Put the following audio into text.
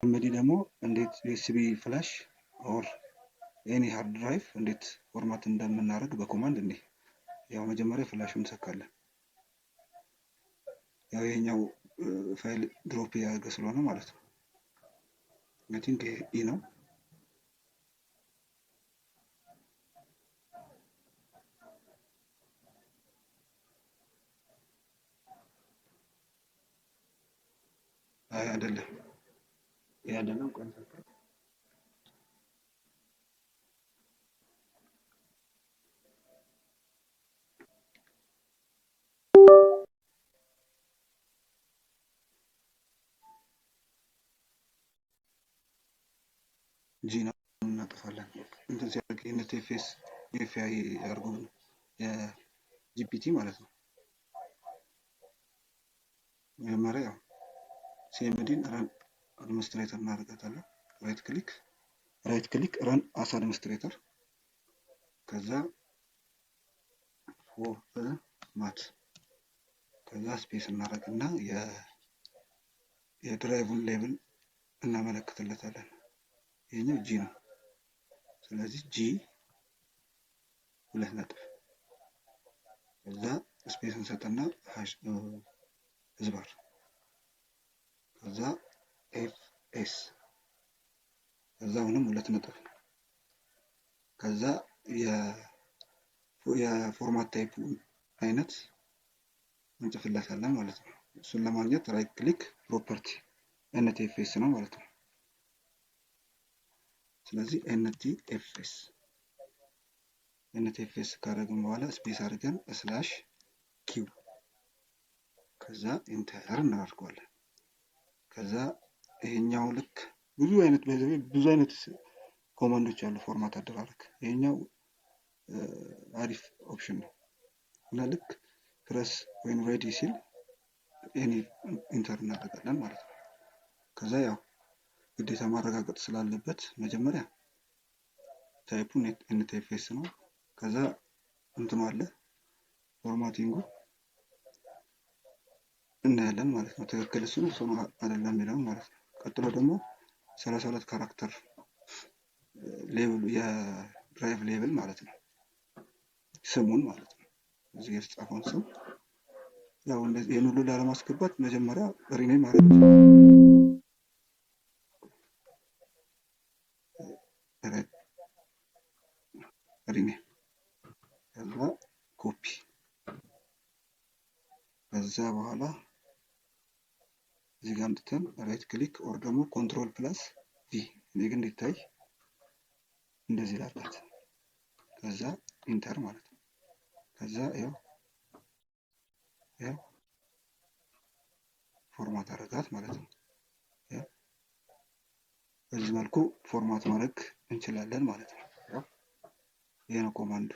ኤምዲ ደግሞ እንዴት ዩኤስቢ ፍላሽ ኦር ኤኒ ሃርድ ድራይቭ እንዴት ፎርማት እንደምናደርግ በኮማንድ እንዴ። ያው መጀመሪያ ፍላሹን እንሰካለን። ያው የኛው ፋይል ድሮፕ ያደርገ ስለሆነ ማለት ነው። አይ ቲንክ ኢ ነው። አይ አይደለም ያደለም ኮንሰፕት ጂ ነው እናጠፋለን። እንደዚህ ያደርግ ኤንቲኤፍኤስ ኤፍአይ አድርጎ የጂፒቲ ማለት ነው። መጀመሪያ ያው ሲኤምዲን ረን አድሚኒስትሬተር እናደርጋታለን። ራይት ክሊክ ረን አስ አድሚኒስትሬተር ከዛ ፎርማት ከዛ ስፔስ እናደርግና የድራይቭን ሌብል እናመለክትለታለን። ይሄኛው ጂ ነው። ስለዚህ ጂ 2 ነጥብ ከዛ ስፔስ እንሰጥና ሃሽ ዝባር ከዛ ኤፍኤስ ከዛ አሁንም 2 ነጥብ ከዛ የፎርማት ታይፕ አይነት እንጽፍለታለን ማለት ነው። እሱን ለማግኘት ራይት ክሊክ ፕሮፐርቲ ኤንቲኤፍኤስ ነው ማለት ነው። ስለዚህ ኤንቲኤፍኤስ ካደረግን በኋላ ስፔስ አድርገን ስላሽ ኪው ከዛ ኢንተር እናደርገዋለን። ከዛ ይሄኛው ልክ ብዙ አይነት ኮማንዶች አሉ ፎርማት አደራረግ። ይሄኛው አሪፍ ኦፕሽን ነው እና ልክ ፕረስ ወይም ሬዲ ሲል ኤኒ ኢንተር እናደርጋለን ማለት ነው። ከዛ ያው ግዴታ ማረጋገጥ ስላለበት መጀመሪያ ታይፑ ኤንቲኤፍኤስ ነው። ከዛ እንትኑ አለ ፎርማቲንጉ እናያለን ማለት ነው። ትክክል እሱ ነው አይደለም የሚለው ማለት ነው። ቀጥሎ ደግሞ 32 ካራክተር ሌቭሉ የድራይቭ ሌቭል ማለት ነው። ስሙን ማለት ነው። እዚህ የተጻፈውን ስም ያው እንደዚህ ይሄን ሁሉ ላለማስገባት መጀመሪያ ሪኔም ማድረግ ሪኔም ከዛ ኮፒ ከዛ በኋላ እዚህ ጋር አምጥተን ራይት ክሊክ ኦር ደግሞ ኮንትሮል ፕላስ ቪ እኔ ግን እንዲታይ እንደዚህ ላድርጋት። ከዛ ኢንተር ማለት ነው። ከዛ ያው ፎርማት አደረጋት ማለት ነው። በዚህ መልኩ ፎርማት ማድረግ እንችላለን ማለት ነው። ይሄ ነው ኮማንዱ።